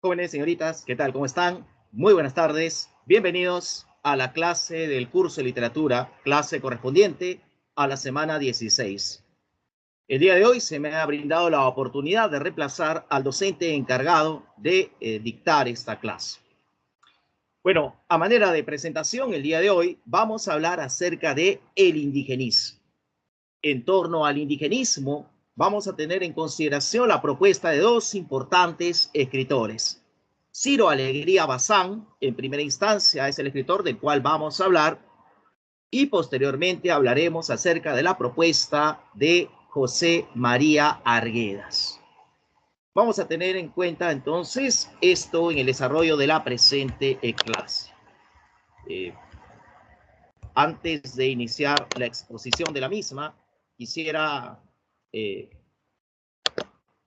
Jóvenes, señoritas, ¿qué tal? ¿Cómo están? Muy buenas tardes. Bienvenidos a la clase del curso de literatura, clase correspondiente a la semana 16. El día de hoy se me ha brindado la oportunidad de reemplazar al docente encargado de dictar esta clase. Bueno, a manera de presentación, el día de hoy vamos a hablar acerca de el indigenismo. En torno al indigenismo, vamos a tener en consideración la propuesta de dos importantes escritores. Ciro Alegría Bazán, en primera instancia, es el escritor del cual vamos a hablar, y posteriormente hablaremos acerca de la propuesta de José María Arguedas. Vamos a tener en cuenta entonces esto en el desarrollo de la presente clase. Antes de iniciar la exposición de la misma, quisiera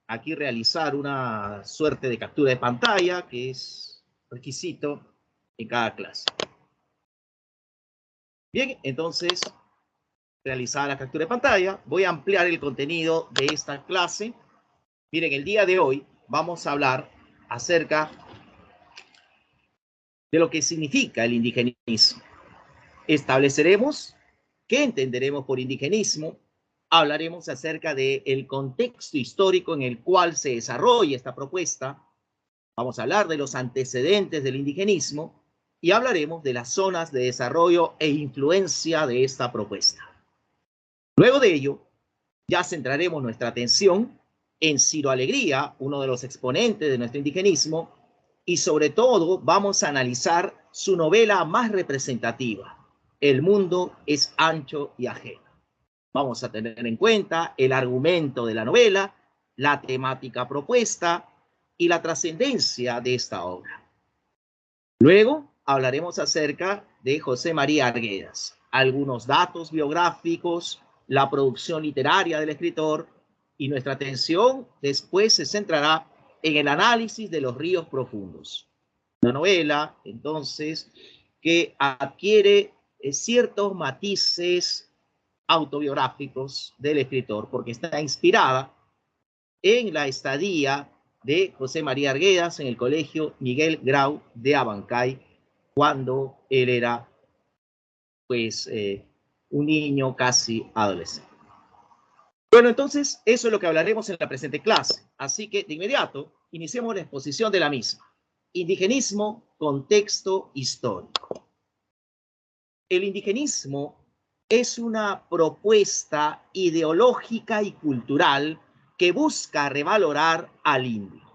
aquí realizar una suerte de captura de pantalla, que es requisito en cada clase. Bien, entonces, realizada la captura de pantalla, voy a ampliar el contenido de esta clase. Miren, el día de hoy vamos a hablar acerca de lo que significa el indigenismo. Estableceremos qué entenderemos por indigenismo. Hablaremos acerca del contexto histórico en el cual se desarrolla esta propuesta. Vamos a hablar de los antecedentes del indigenismo y hablaremos de las zonas de desarrollo e influencia de esta propuesta. Luego de ello, ya centraremos nuestra atención en Ciro Alegría, uno de los exponentes de nuestro indigenismo, y sobre todo vamos a analizar su novela más representativa, El mundo es ancho y ajeno. Vamos a tener en cuenta el argumento de la novela, la temática propuesta y la trascendencia de esta obra. Luego hablaremos acerca de José María Arguedas, algunos datos biográficos, la producción literaria del escritor, y nuestra atención después se centrará en el análisis de Los ríos profundos. Una novela, entonces, que adquiere ciertos matices autobiográficos del escritor, porque está inspirada en la estadía de José María Arguedas en el colegio Miguel Grau de Abancay, cuando él era, pues, un niño casi adolescente. Bueno, entonces, eso es lo que hablaremos en la presente clase. Así que, de inmediato, iniciemos la exposición de la misma. Indigenismo, contexto histórico. El indigenismo es una propuesta ideológica y cultural que busca revalorar al indio.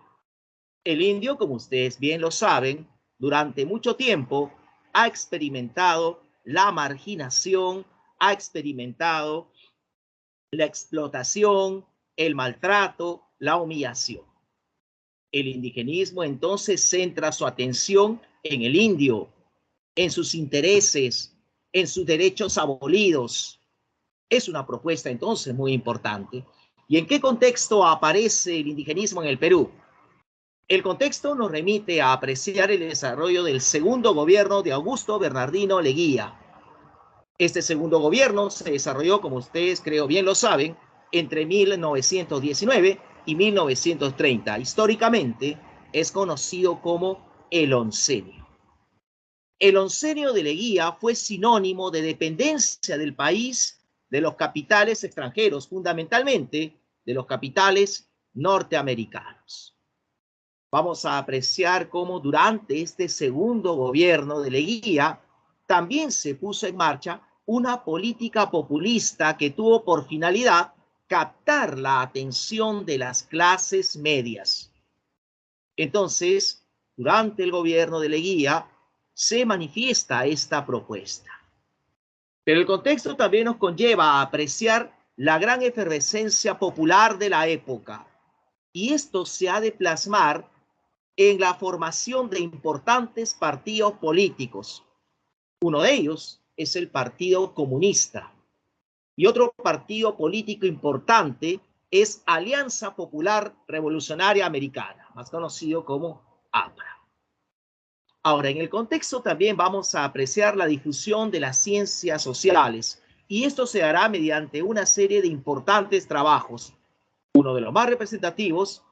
El indio, como ustedes bien lo saben, durante mucho tiempo ha experimentado la marginación, ha experimentado la explotación, el maltrato, la humillación. El indigenismo entonces centra su atención en el indio, en sus intereses, en sus derechos abolidos. Es una propuesta entonces muy importante. ¿Y en qué contexto aparece el indigenismo en el Perú? El contexto nos remite a apreciar el desarrollo del segundo gobierno de Augusto Bernardino Leguía. Este segundo gobierno se desarrolló, como ustedes creo bien lo saben, entre 1919 y 1930. Históricamente es conocido como el oncenio. El oncenio de Leguía fue sinónimo de dependencia del país de los capitales extranjeros, fundamentalmente de los capitales norteamericanos. Vamos a apreciar cómo durante este segundo gobierno de Leguía también se puso en marcha una política populista que tuvo por finalidad captar la atención de las clases medias. Entonces, durante el gobierno de Leguía se manifiesta esta propuesta. Pero el contexto también nos conlleva a apreciar la gran efervescencia popular de la época, y esto se ha de plasmar en la formación de importantes partidos políticos. Uno de ellos es el Partido Comunista, y otro partido político importante es Alianza Popular Revolucionaria Americana, más conocido como APRA. Ahora, en el contexto también vamos a apreciar la difusión de las ciencias sociales, y esto se hará mediante una serie de importantes trabajos. Uno de los más representativos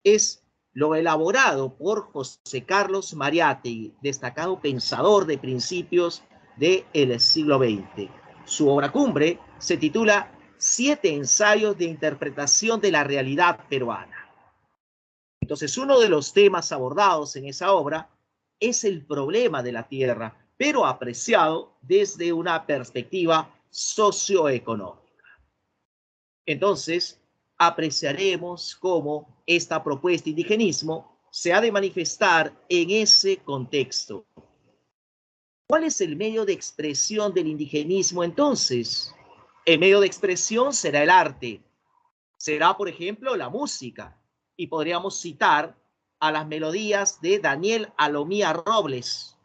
es lo elaborado por José Carlos Mariátegui, destacado pensador de principios del siglo XX. Su obra cumbre se titula 7 ensayos de interpretación de la realidad peruana. Entonces, uno de los temas abordados en esa obra es el problema de la tierra, pero apreciado desde una perspectiva socioeconómica. Entonces, apreciaremos cómo esta propuesta de indigenismo se ha de manifestar en ese contexto. ¿Cuál es el medio de expresión del indigenismo entonces? El medio de expresión será el arte. Será, por ejemplo, la música. Y podríamos citar a las melodías de Daniel Alomía Robles.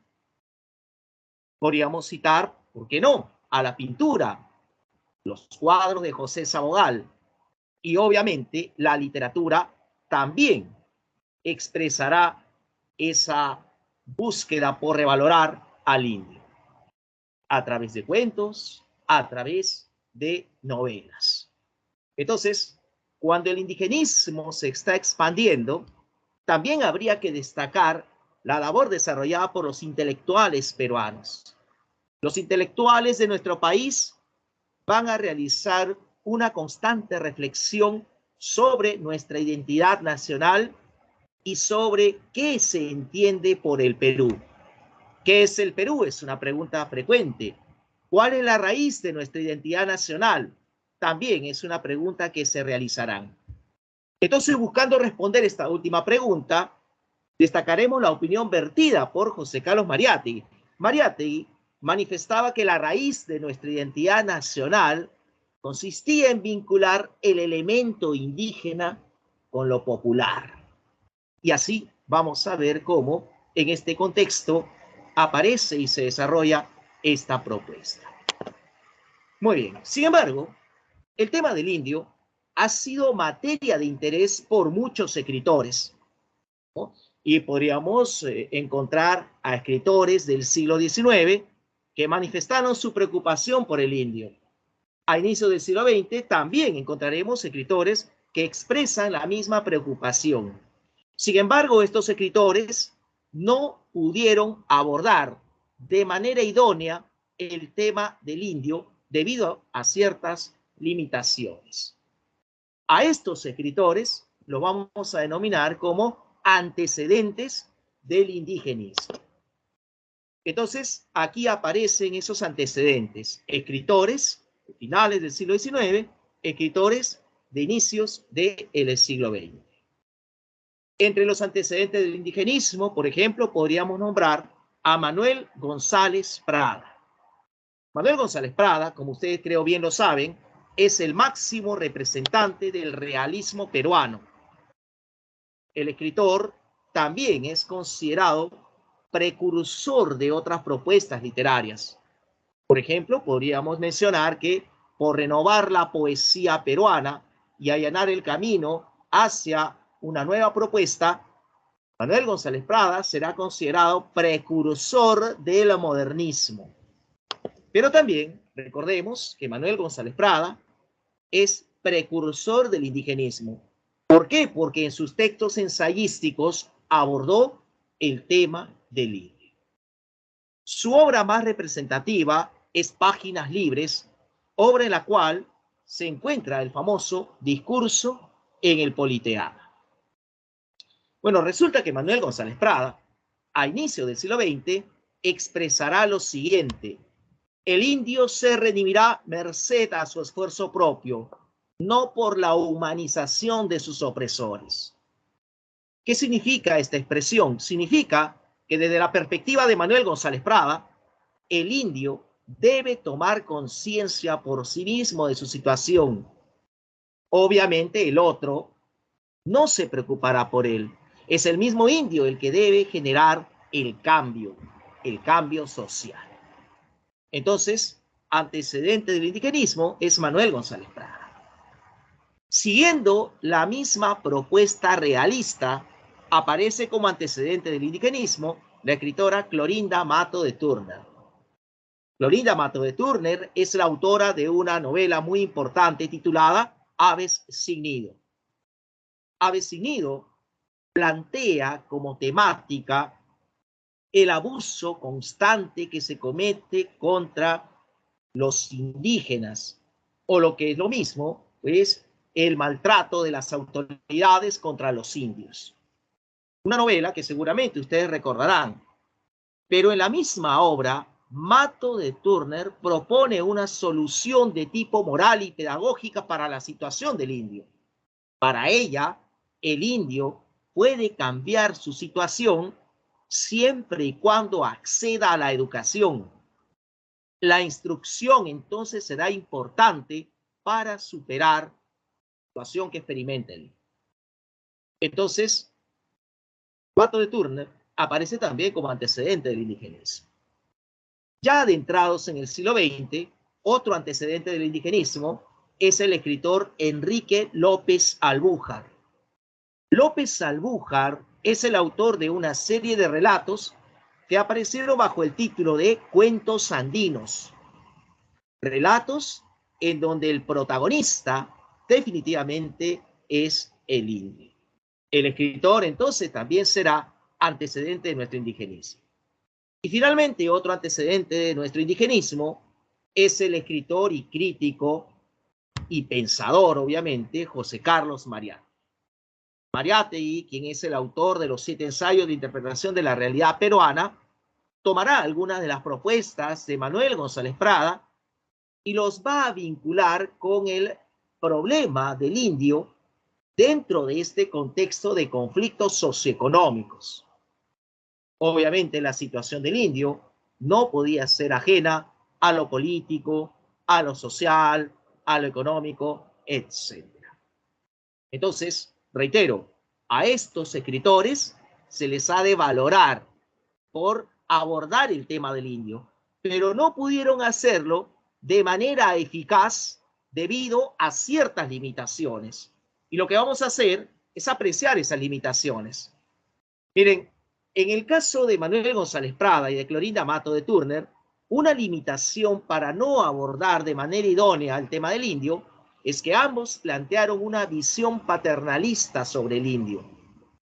Podríamos citar, ¿por qué no?, a la pintura, los cuadros de José Sabogal. Y obviamente la literatura también expresará esa búsqueda por revalorar al indio, a través de cuentos, a través de novelas. Entonces, cuando el indigenismo se está expandiendo, también habría que destacar la labor desarrollada por los intelectuales peruanos. Los intelectuales de nuestro país van a realizar una constante reflexión sobre nuestra identidad nacional y sobre qué se entiende por el Perú. ¿Qué es el Perú? Es una pregunta frecuente. ¿Cuál es la raíz de nuestra identidad nacional? También es una pregunta que se realizarán. Entonces, buscando responder esta última pregunta, destacaremos la opinión vertida por José Carlos Mariátegui. Mariátegui manifestaba que la raíz de nuestra identidad nacional consistía en vincular el elemento indígena con lo popular. Y así vamos a ver cómo en este contexto aparece y se desarrolla esta propuesta. Muy bien, sin embargo, el tema del indio ha sido materia de interés por muchos escritores, ¿no? Y podríamos encontrar a escritores del siglo XIX que manifestaron su preocupación por el indio. A inicios del siglo XX también encontraremos escritores que expresan la misma preocupación. Sin embargo, estos escritores no pudieron abordar de manera idónea el tema del indio debido a ciertas limitaciones. A estos escritores los vamos a denominar como antecedentes del indigenismo. Entonces, aquí aparecen esos antecedentes, escritores de finales del siglo XIX, escritores de inicios del siglo XX. Entre los antecedentes del indigenismo, por ejemplo, podríamos nombrar a Manuel González Prada. Manuel González Prada, como ustedes creo bien lo saben, es el máximo representante del realismo peruano. El escritor también es considerado precursor de otras propuestas literarias. Por ejemplo, podríamos mencionar que por renovar la poesía peruana y allanar el camino hacia una nueva propuesta, Manuel González Prada será considerado precursor del modernismo. Pero también recordemos que Manuel González Prada es precursor del indigenismo. ¿Por qué? Porque en sus textos ensayísticos abordó el tema del indio. Su obra más representativa es Páginas Libres, obra en la cual se encuentra el famoso discurso en el Politeama. Bueno, resulta que Manuel González Prada, a inicio del siglo XX, expresará lo siguiente: el indio se redimirá merced a su esfuerzo propio, no por la humanización de sus opresores. ¿Qué significa esta expresión? Significa que desde la perspectiva de Manuel González Prada, el indio debe tomar conciencia por sí mismo de su situación. Obviamente el otro no se preocupará por él. Es el mismo indio el que debe generar el cambio social. Entonces, antecedente del indigenismo es Manuel González Prada. Siguiendo la misma propuesta realista, aparece como antecedente del indigenismo la escritora Clorinda Mato de Turner. Clorinda Mato de Turner es la autora de una novela muy importante titulada Aves sin nido. Aves sin nido plantea como temática el abuso constante que se comete contra los indígenas, o lo que es lo mismo, pues el maltrato de las autoridades contra los indios. Una novela que seguramente ustedes recordarán, pero en la misma obra, Mato de Turner propone una solución de tipo moral y pedagógica para la situación del indio. Para ella, el indio puede cambiar su situación siempre y cuando acceda a la educación. La instrucción entonces será importante para superar la situación que experimenten. Entonces, Mato de Turner aparece también como antecedente del indigenismo. Ya adentrados en el siglo XX, otro antecedente del indigenismo es el escritor Enrique López Albújar. López Albújar es el autor de una serie de relatos que aparecieron bajo el título de Cuentos Andinos. Relatos en donde el protagonista definitivamente es el indio. El escritor entonces también será antecedente de nuestro indigenismo. Y finalmente, otro antecedente de nuestro indigenismo es el escritor y crítico y pensador, obviamente, José Carlos Mariátegui. Mariátegui, quien es el autor de los 7 ensayos de interpretación de la realidad peruana, tomará algunas de las propuestas de Manuel González Prada y los va a vincular con el problema del indio dentro de este contexto de conflictos socioeconómicos. Obviamente la situación del indio no podía ser ajena a lo político, a lo social, a lo económico, etc. Entonces, reitero, a estos escritores se les ha de valorar por abordar el tema del indio, pero no pudieron hacerlo de manera eficaz debido a ciertas limitaciones. Y lo que vamos a hacer es apreciar esas limitaciones. Miren, en el caso de Manuel González Prada y de Clorinda Mato de Turner, una limitación para no abordar de manera idónea el tema del indio es que ambos plantearon una visión paternalista sobre el indio.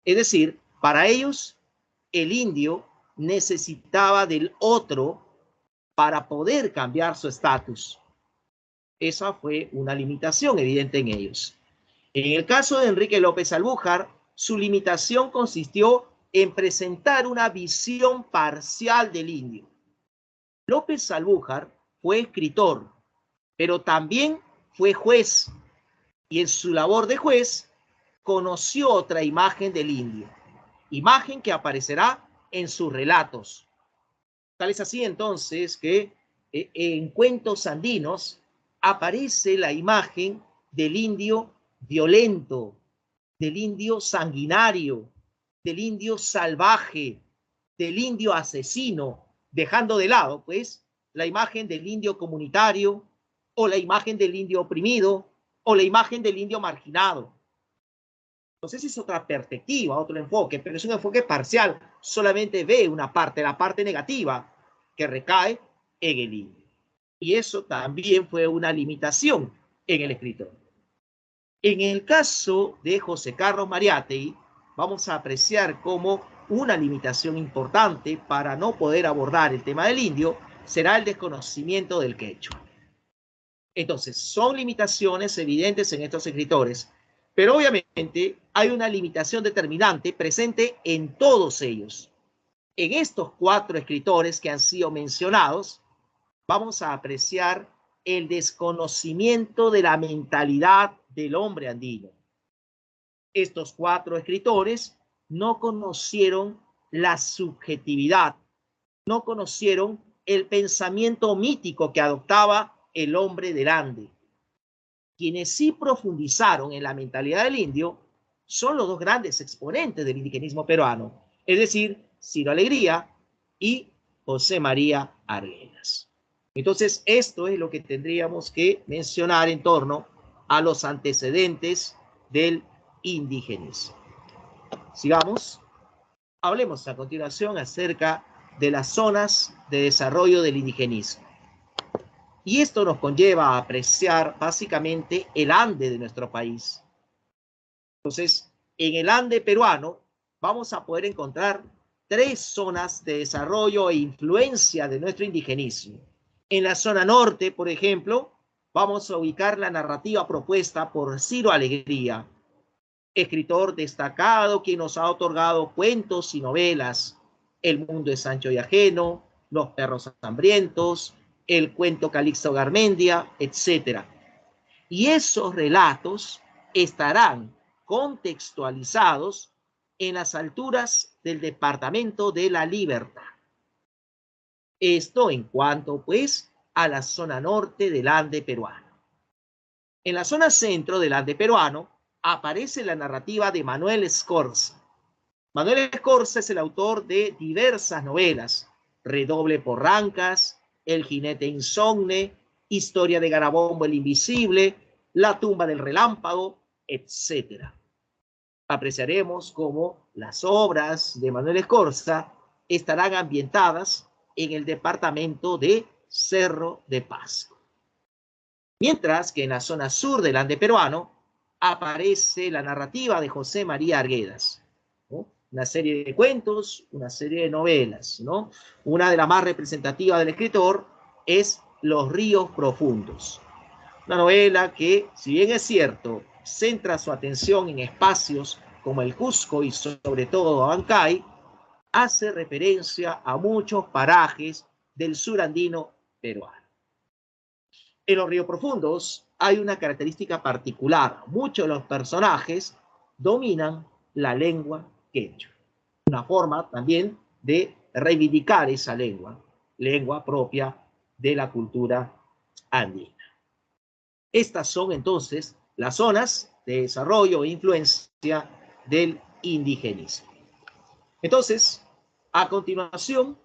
Es decir, para ellos, el indio necesitaba del otro para poder cambiar su estatus. Esa fue una limitación evidente en ellos. En el caso de Enrique López Albújar, su limitación consistió en presentar una visión parcial del indio. López Albújar fue escritor, pero también fue juez, y en su labor de juez conoció otra imagen del indio, imagen que aparecerá en sus relatos. Tal es así entonces que en Cuentos Andinos aparece la imagen del indio violento, del indio sanguinario, del indio salvaje, del indio asesino, dejando de lado, pues, la imagen del indio comunitario, o la imagen del indio oprimido, o la imagen del indio marginado. Entonces es otra perspectiva, otro enfoque, pero es un enfoque parcial, solamente ve una parte, la parte negativa, que recae en el indio. Y eso también fue una limitación en el escritor. En el caso de José Carlos Mariátegui, vamos a apreciar cómo una limitación importante para no poder abordar el tema del indio será el desconocimiento del quechua. Entonces, son limitaciones evidentes en estos escritores, pero obviamente hay una limitación determinante presente en todos ellos. En estos 4 escritores que han sido mencionados, vamos a apreciar el desconocimiento de la mentalidad del hombre andino. Estos 4 escritores no conocieron la subjetividad, no conocieron el pensamiento mítico que adoptaba el hombre del Ande. Quienes sí profundizaron en la mentalidad del indio son los 2 grandes exponentes del indigenismo peruano, es decir, Ciro Alegría y José María Arguedas. Entonces, esto es lo que tendríamos que mencionar en torno a los antecedentes del indigenismo. Sigamos. Hablemos a continuación acerca de las zonas de desarrollo del indigenismo. Y esto nos conlleva a apreciar básicamente el Ande de nuestro país. Entonces, en el Ande peruano vamos a poder encontrar tres zonas de desarrollo e influencia de nuestro indigenismo. En la zona norte, por ejemplo, vamos a ubicar la narrativa propuesta por Ciro Alegría, escritor destacado quien nos ha otorgado cuentos y novelas: El mundo es ancho y ajeno, Los perros hambrientos, el cuento Calixto Garmendia, etc. Y esos relatos estarán contextualizados en las alturas del departamento de La Libertad. Esto en cuanto, pues, a la zona norte del Ande peruano. En la zona centro del Ande peruano aparece la narrativa de Manuel Scorza. Manuel Scorza es el autor de diversas novelas: Redoble por Rancas, El jinete insomne, Historia de Garabombo el Invisible, La tumba del relámpago, etc. Apreciaremos cómo las obras de Manuel Scorza estarán ambientadas en el departamento de Cerro de Pasco. Mientras que en la zona sur del Ande peruano aparece la narrativa de José María Arguedas, ¿no? Una serie de cuentos, una serie de novelas, ¿no? Una de las más representativas del escritor es Los ríos profundos. Una novela que, si bien es cierto, centra su atención en espacios como el Cusco y sobre todo Abancay, hace referencia a muchos parajes del sur andino peruano. En Los ríos profundos hay una característica particular: muchos de los personajes dominan la lengua quechua, una forma también de reivindicar esa lengua propia de la cultura andina. Estas son entonces las zonas de desarrollo e influencia del indigenismo. Entonces, a continuación,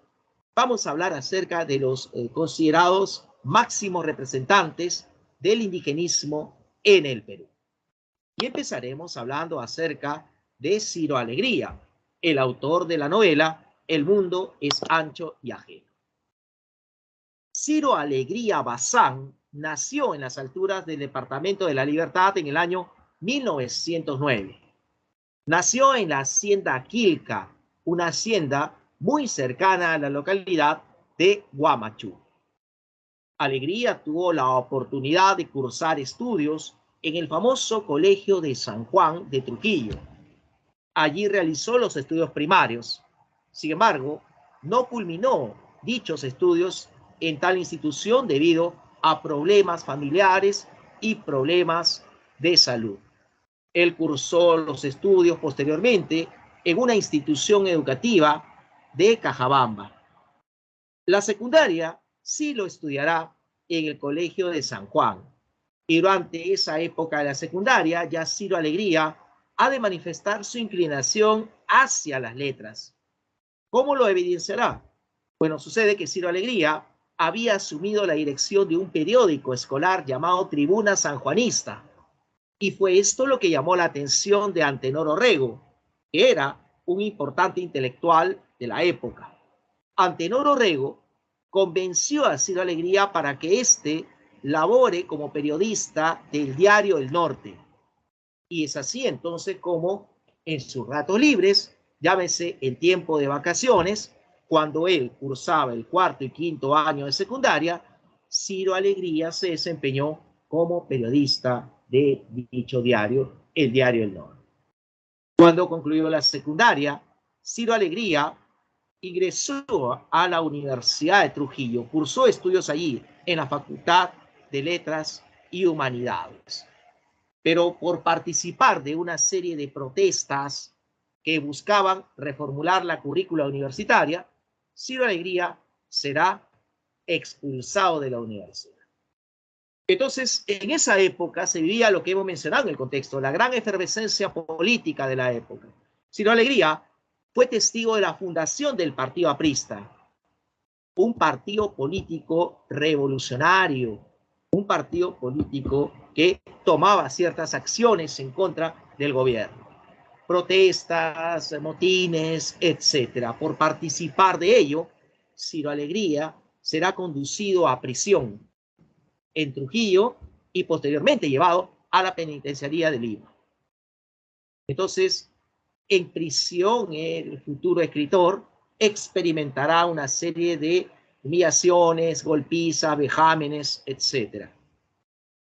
vamos a hablar acerca de los considerados máximos representantes del indigenismo en el Perú. Y empezaremos hablando acerca de Ciro Alegría, el autor de la novela El mundo es ancho y ajeno. Ciro Alegría Bazán nació en las alturas del departamento de La Libertad en el año 1909. Nació en la hacienda Quilca, una hacienda muy cercana a la localidad de Huamachuco. Alegría tuvo la oportunidad de cursar estudios en el famoso Colegio de San Juan de Trujillo. Allí realizó los estudios primarios. Sin embargo, no culminó dichos estudios en tal institución debido a problemas familiares y problemas de salud. Él cursó los estudios posteriormente en una institución educativa de Cajabamba. La secundaria sí lo estudiará en el Colegio de San Juan. Y durante esa época de la secundaria, ya Ciro Alegría ha de manifestar su inclinación hacia las letras. ¿Cómo lo evidenciará? Bueno, sucede que Ciro Alegría había asumido la dirección de un periódico escolar llamado Tribuna Sanjuanista. Y fue esto lo que llamó la atención de Antenor Orrego, que era un importante intelectual de la época. Antenor Orrego convenció a Ciro Alegría para que éste labore como periodista del diario El Norte. Y es así entonces como en sus ratos libres, llámese en tiempo de vacaciones, cuando él cursaba el cuarto y quinto año de secundaria, Ciro Alegría se desempeñó como periodista de dicho diario, el diario El Norte. Cuando concluyó la secundaria, Ciro Alegría ingresó a la Universidad de Trujillo, cursó estudios allí en la Facultad de Letras y Humanidades. Pero por participar de una serie de protestas que buscaban reformular la currícula universitaria, Ciro Alegría será expulsado de la universidad. Entonces, en esa época se vivía lo que hemos mencionado en el contexto, la gran efervescencia política de la época. Ciro Alegría fue testigo de la fundación del Partido Aprista, un partido político revolucionario, un partido político que tomaba ciertas acciones en contra del gobierno. Protestas, motines, etc. Por participar de ello, Ciro Alegría será conducido a prisión en Trujillo y posteriormente llevado a la penitenciaría de Lima. Entonces, En prisión, el futuro escritor experimentará una serie de humillaciones, golpizas, vejámenes, etc.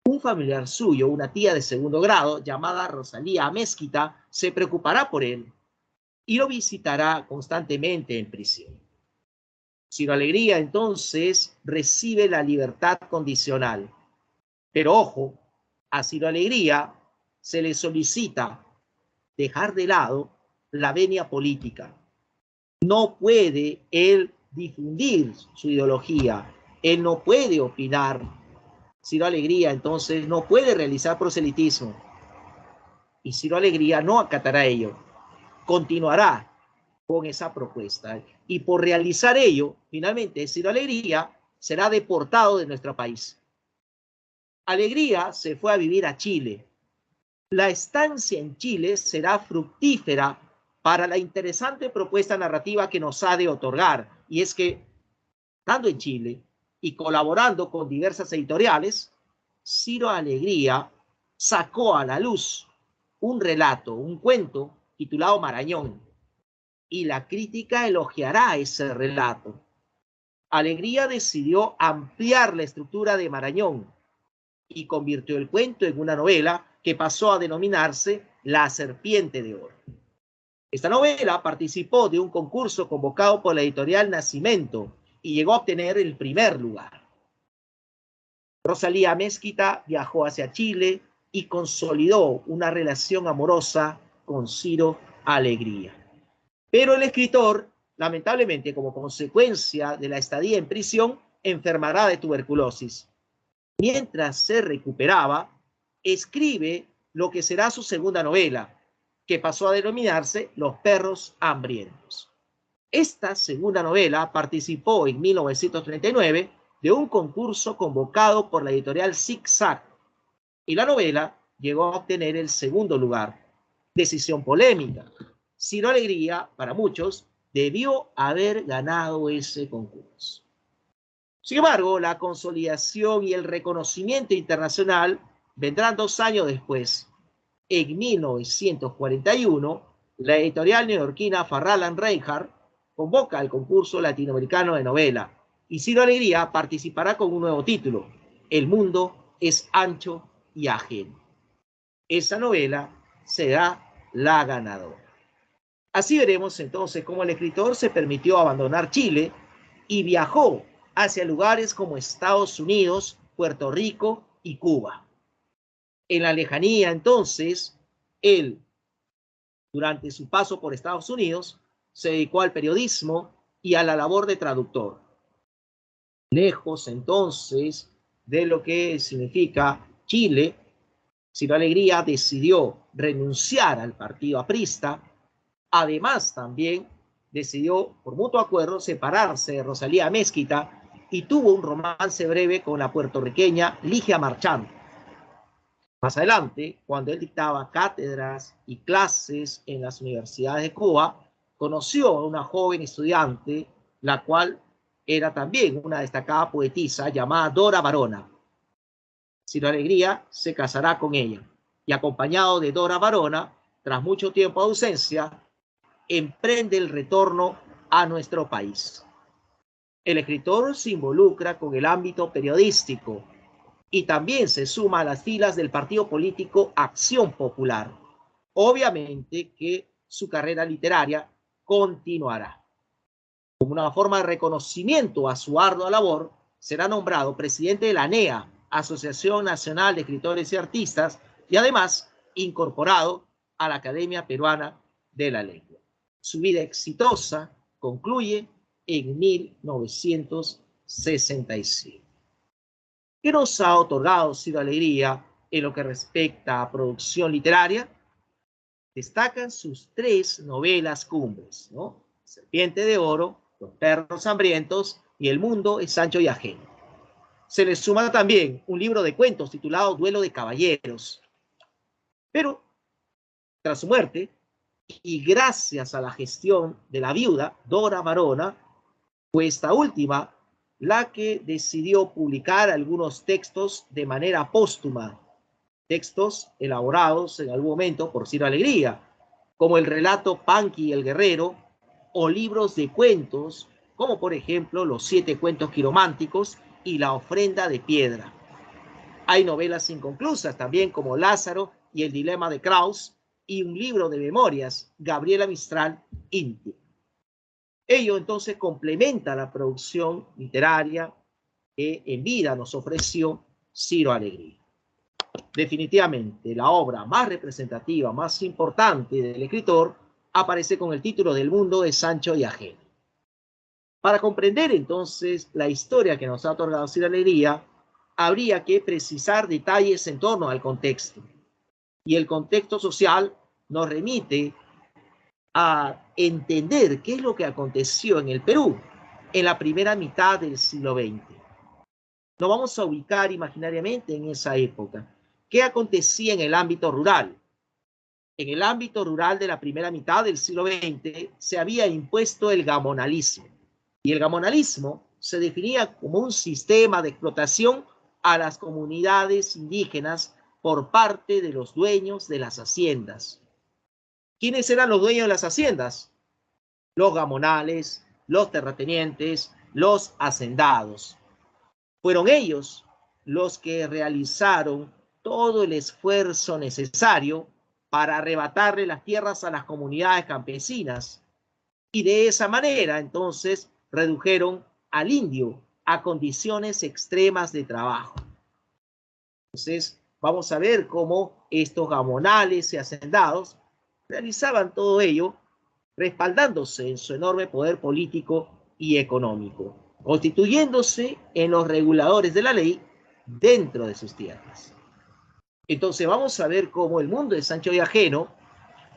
Un familiar suyo, una tía de segundo grado, llamada Rosalía Amezquita, se preocupará por él y lo visitará constantemente en prisión. Ciro Alegría, entonces, recibe la libertad condicional. Pero ojo, a Ciro Alegría se le solicita dejar de lado la venia política. No puede él difundir su ideología, él no puede opinar. Ciro Alegría, entonces, no puede realizar proselitismo. Y Ciro Alegría no acatará ello. Continuará con esa propuesta. Y por realizar ello, finalmente, Ciro Alegría será deportado de nuestro país. Alegría se fue a vivir a Chile. La estancia en Chile será fructífera para la interesante propuesta narrativa que nos ha de otorgar. Y es que, estando en Chile y colaborando con diversas editoriales, Ciro Alegría sacó a la luz un relato, un cuento titulado Marañón, y la crítica elogiará ese relato. Alegría decidió ampliar la estructura de Marañón y convirtió el cuento en una novela que pasó a denominarse La Serpiente de Oro. Esta novela participó de un concurso convocado por la editorial Nacimiento y llegó a obtener el primer lugar. Rosalía Amezquita viajó hacia Chile y consolidó una relación amorosa con Ciro Alegría. Pero el escritor, lamentablemente, como consecuencia de la estadía en prisión, enfermará de tuberculosis. Mientras se recuperaba, escribe lo que será su segunda novela, que pasó a denominarse Los perros hambrientos. Esta segunda novela participó en 1939 de un concurso convocado por la editorial Zig Zag, y la novela llegó a obtener el segundo lugar. Decisión polémica. Ciro Alegría, para muchos, debió haber ganado ese concurso. Sin embargo, la consolidación y el reconocimiento internacional vendrán 2 años después. En 1941, la editorial neoyorquina Farrell & Reinhardt convoca al concurso latinoamericano de novela y Ciro Alegría participará con un nuevo título, El mundo es ancho y ajeno. Esa novela será la ganadora. Así veremos entonces cómo el escritor se permitió abandonar Chile y viajó hacia lugares como Estados Unidos, Puerto Rico y Cuba. En la lejanía, entonces, él, durante su paso por Estados Unidos, se dedicó al periodismo y a la labor de traductor. Lejos, entonces, de lo que significa Chile, Ciro Alegría decidió renunciar al partido aprista. Además, también decidió, por mutuo acuerdo, separarse de Rosalía Amezquita y tuvo un romance breve con la puertorriqueña Ligia Marchand. Más adelante, cuando él dictaba cátedras y clases en las universidades de Cuba, conoció a una joven estudiante, la cual era también una destacada poetisa llamada Dora Varona. Ciro Alegría se casará con ella y, acompañado de Dora Varona, tras mucho tiempo de ausencia, emprende el retorno a nuestro país. El escritor se involucra con el ámbito periodístico y también se suma a las filas del partido político Acción Popular. Obviamente que su carrera literaria continuará. Como una forma de reconocimiento a su ardua labor, será nombrado presidente de la ANEA, Asociación Nacional de Escritores y Artistas, y además incorporado a la Academia Peruana de la Lengua. Su vida exitosa concluye en 1965. ¿Qué nos ha otorgado Ciro Alegría en lo que respecta a producción literaria? Destacan sus 3 novelas cumbres, ¿no? Serpiente de Oro, Los perros hambrientos y El mundo es ancho y ajeno. Se le suma también un libro de cuentos titulado Duelo de Caballeros. Pero, tras su muerte, y gracias a la gestión de la viuda, Dora Varona, fue esta última la que decidió publicar algunos textos de manera póstuma, textos elaborados en algún momento por Ciro Alegría, como el relato Panqui el Guerrero, o libros de cuentos, como por ejemplo Los 7 cuentos quirománticos y La ofrenda de piedra. Hay novelas inconclusas también como Lázaro y el dilema de Kraus, y un libro de memorias, Gabriela Mistral, Inti. Ello entonces complementa la producción literaria que en vida nos ofreció Ciro Alegría. Definitivamente, la obra más representativa, más importante del escritor, aparece con el título del mundo de Sancho y Ajeno. Para comprender entonces la historia que nos ha otorgado Ciro Alegría, habría que precisar detalles en torno al contexto. Y el contexto social nos remite a entender qué es lo que aconteció en el Perú en la primera mitad del siglo XX. Nos vamos a ubicar imaginariamente en esa época. ¿Qué acontecía en el ámbito rural? En el ámbito rural de la primera mitad del siglo XX se había impuesto el gamonalismo. Y el gamonalismo se definía como un sistema de explotación a las comunidades indígenas por parte de los dueños de las haciendas. ¿Quiénes eran los dueños de las haciendas? Los gamonales, los terratenientes, los hacendados. Fueron ellos los que realizaron todo el esfuerzo necesario para arrebatarle las tierras a las comunidades campesinas. Y de esa manera, entonces, redujeron al indio a condiciones extremas de trabajo. Entonces, vamos a ver cómo estos gamonales y hacendados realizaban todo ello respaldándose en su enorme poder político y económico, constituyéndose en los reguladores de la ley dentro de sus tierras. Entonces vamos a ver cómo el mundo de Sancho y Ajeno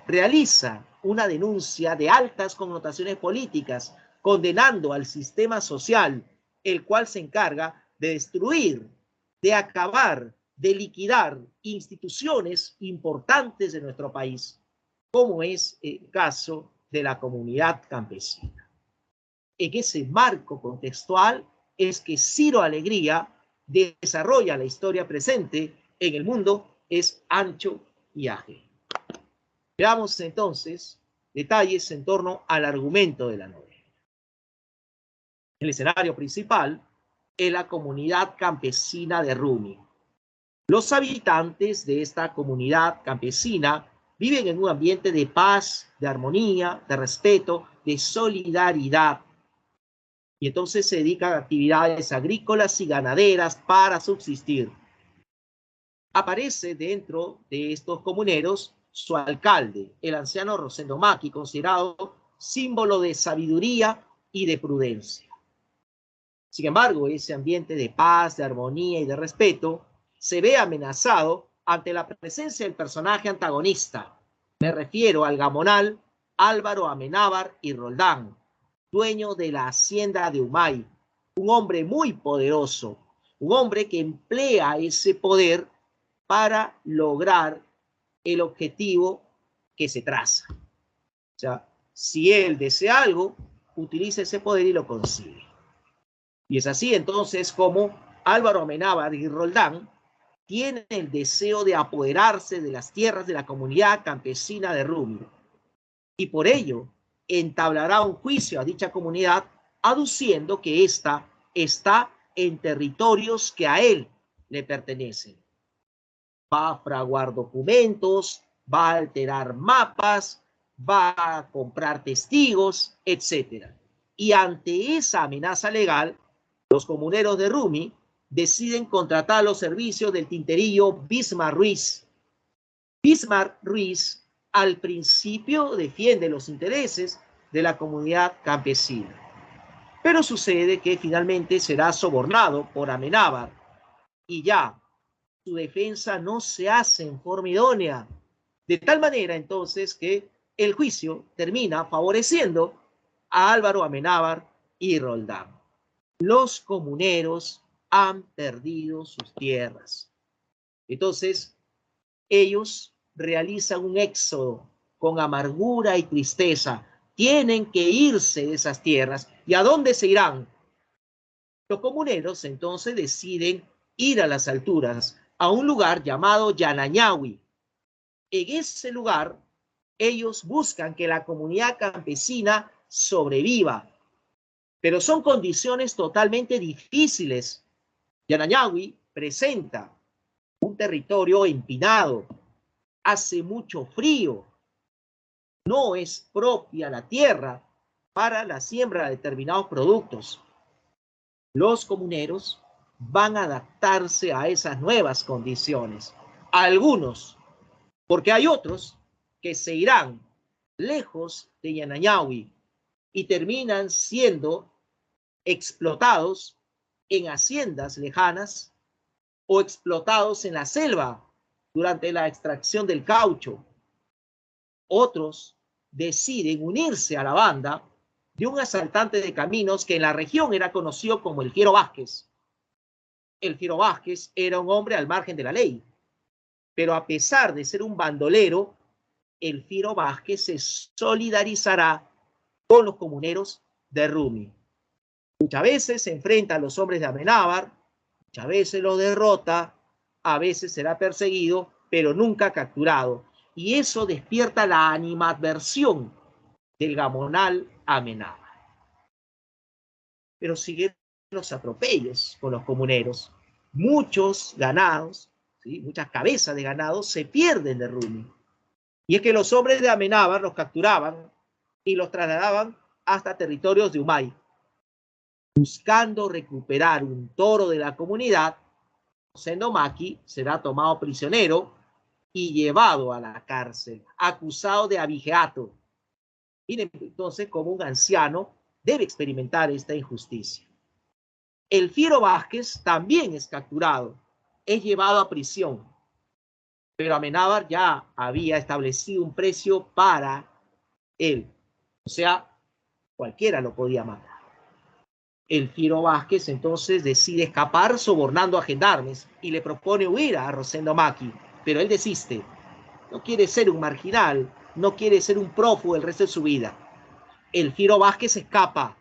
realiza una denuncia de altas connotaciones políticas, condenando al sistema social, el cual se encarga de destruir, de acabar, de liquidar instituciones importantes de nuestro país, como es el caso de la comunidad campesina. En ese marco contextual es que Ciro Alegría desarrolla la historia presente en el mundo es ancho y ágil. Veamos entonces detalles en torno al argumento de la novela. El escenario principal es la comunidad campesina de Rumi. Los habitantes de esta comunidad campesina viven en un ambiente de paz, de armonía, de respeto, de solidaridad. Y entonces se dedican a actividades agrícolas y ganaderas para subsistir. Aparece dentro de estos comuneros su alcalde, el anciano Rosendo Maqui, considerado símbolo de sabiduría y de prudencia. Sin embargo, ese ambiente de paz, de armonía y de respeto se ve amenazado ante la presencia del personaje antagonista. Me refiero al gamonal Álvaro Amenábar y Roldán, dueño de la hacienda de Humay, un hombre muy poderoso, un hombre que emplea ese poder para lograr el objetivo que se traza. O sea, si él desea algo, utiliza ese poder y lo consigue. Y es así entonces como Álvaro Amenábar y Roldán tienen el deseo de apoderarse de las tierras de la comunidad campesina de Rumi. Y por ello entablará un juicio a dicha comunidad aduciendo que ésta está en territorios que a él le pertenecen. Va a fraguar documentos, va a alterar mapas, va a comprar testigos, etc. Y ante esa amenaza legal, los comuneros de Rumi deciden contratar los servicios del tinterillo Bismarck Ruiz. Bismarck Ruiz al principio defiende los intereses de la comunidad campesina, pero sucede que finalmente será sobornado por Amenábar y ya su defensa no se hace en forma idónea, de tal manera entonces que el juicio termina favoreciendo a Álvaro Amenábar y Roldán. Los comuneros han perdido sus tierras. Entonces, ellos realizan un éxodo con amargura y tristeza. Tienen que irse de esas tierras. ¿Y a dónde se irán? Los comuneros entonces deciden ir a las alturas, a un lugar llamado Yanañahui. En ese lugar Ellos buscan que la comunidad campesina sobreviva, pero son condiciones totalmente difíciles. Yanañahui presenta un territorio empinado, hace mucho frío, no es propia la tierra para la siembra de determinados productos. Los comuneros van a adaptarse a esas nuevas condiciones. Algunos, porque hay otros que se irán lejos de Yanañahui y terminan siendo explotados en haciendas lejanas o explotados en la selva durante la extracción del caucho. Otros deciden unirse a la banda de un asaltante de caminos que en la región era conocido como el Fiero Vázquez. El Fiero Vázquez era un hombre al margen de la ley, pero a pesar de ser un bandolero, el Fiero Vázquez se solidarizará con los comuneros de Rumi. Muchas veces se enfrenta a los hombres de Amenábar, muchas veces los derrota, a veces será perseguido, pero nunca capturado. Y eso despierta la animadversión del gamonal Amenábar. Pero siguen los atropellos con los comuneros. Muchos ganados, ¿sí? Muchas cabezas de ganado se pierden de Rumi. Y es que los hombres de Amenábar los capturaban y los trasladaban hasta territorios de Umay. Buscando recuperar un toro de la comunidad, Rosendo Maki será tomado prisionero y llevado a la cárcel, acusado de abigeato. Miren entonces cómo un anciano debe experimentar esta injusticia. El Fiero Vázquez también es capturado, es llevado a prisión, pero Amenábar ya había establecido un precio para él, o sea, cualquiera lo podía matar. El Fiero Vázquez entonces decide escapar sobornando a gendarmes y le propone huir a Rosendo Maki, pero él desiste. No quiere ser un marginal, no quiere ser un prófugo el resto de su vida. El Fiero Vázquez escapa.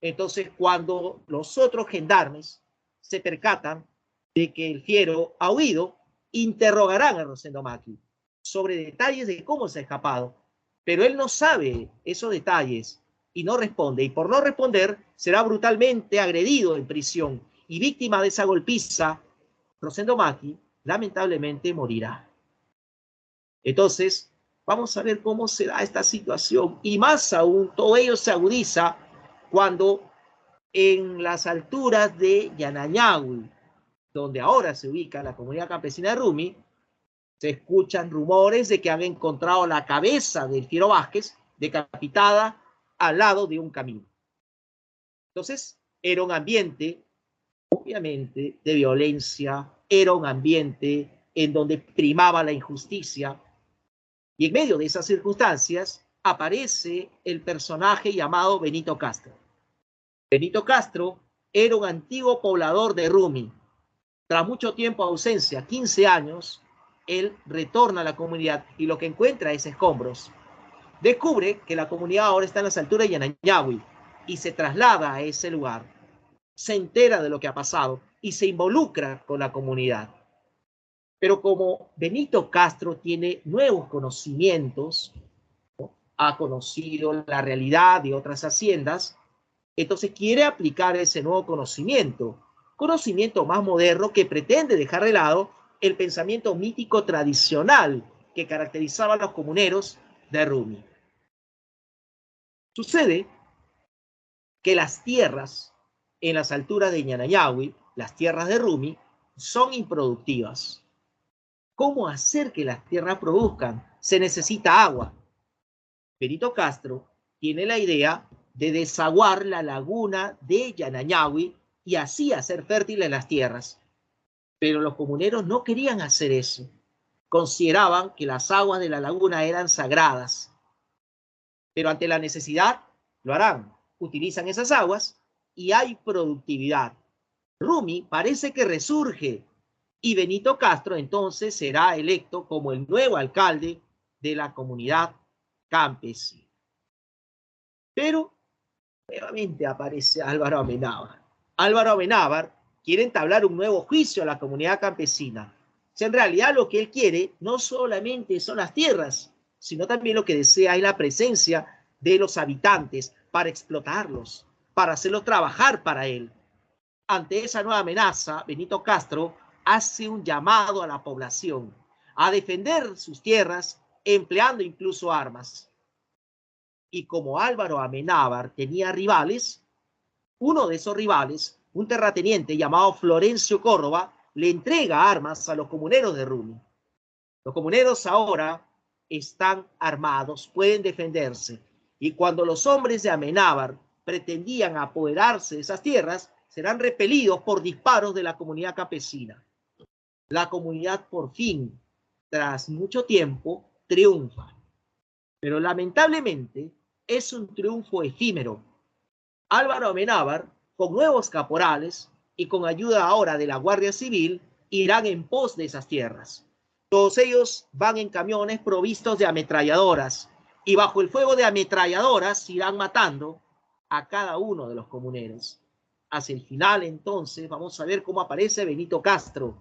Entonces, cuando los otros gendarmes se percatan de que el Fiero ha huido, interrogarán a Rosendo Maki sobre detalles de cómo se ha escapado, pero él no sabe esos detalles y no responde, y por no responder será brutalmente agredido en prisión y víctima de esa golpiza, Rosendo Maki lamentablemente morirá. Entonces, vamos a ver cómo se da esta situación y más aún, todo ello se agudiza cuando en las alturas de Yanañahui, donde ahora se ubica la comunidad campesina de Rumi, se escuchan rumores de que han encontrado la cabeza del Fiero Vázquez decapitada al lado de un camino. Entonces, era un ambiente, obviamente, de violencia, era un ambiente en donde primaba la injusticia, y en medio de esas circunstancias aparece el personaje llamado Benito Castro. Benito Castro era un antiguo poblador de Rumi. Tras mucho tiempo de ausencia, 15 años, él retorna a la comunidad y lo que encuentra es escombros. Descubre que la comunidad ahora está en las alturas de Yanañahui y se traslada a ese lugar. Se entera de lo que ha pasado y se involucra con la comunidad. Pero como Benito Castro tiene nuevos conocimientos, ¿no? Ha conocido la realidad de otras haciendas, entonces quiere aplicar ese nuevo conocimiento más moderno que pretende dejar de lado el pensamiento mítico tradicional que caracterizaba a los comuneros de Rumi. Sucede que las tierras en las alturas de Yanañahui, las tierras de Rumi, son improductivas. ¿Cómo hacer que las tierras produzcan? Se necesita agua. Benito Castro tiene la idea de desaguar la laguna de Yanañahui y así hacer fértiles las tierras. Pero los comuneros no querían hacer eso. Consideraban que las aguas de la laguna eran sagradas. Pero ante la necesidad, lo harán. Utilizan esas aguas y hay productividad. Rumi parece que resurge y Benito Castro entonces será electo como el nuevo alcalde de la comunidad campesina. Pero nuevamente aparece Álvaro Amenábar. Álvaro Amenábar quiere entablar un nuevo juicio a la comunidad campesina. Si en realidad lo que él quiere no solamente son las tierras, sino también lo que desea es la presencia de los habitantes para explotarlos, para hacerlos trabajar para él. Ante esa nueva amenaza, Benito Castro hace un llamado a la población a defender sus tierras, empleando incluso armas. Y como Álvaro Amenábar tenía rivales, uno de esos rivales, un terrateniente llamado Florencio Córdoba, le entrega armas a los comuneros de Rumi. Los comuneros ahora están armados, pueden defenderse. Y cuando los hombres de Amenábar pretendían apoderarse de esas tierras, serán repelidos por disparos de la comunidad campesina. La comunidad por fin, tras mucho tiempo, triunfa. Pero lamentablemente es un triunfo efímero. Álvaro Amenábar, con nuevos caporales y con ayuda ahora de la Guardia Civil, irán en pos de esas tierras. Todos ellos van en camiones provistos de ametralladoras y bajo el fuego de ametralladoras irán matando a cada uno de los comuneros. Hacia el final, entonces, vamos a ver cómo aparece Benito Castro,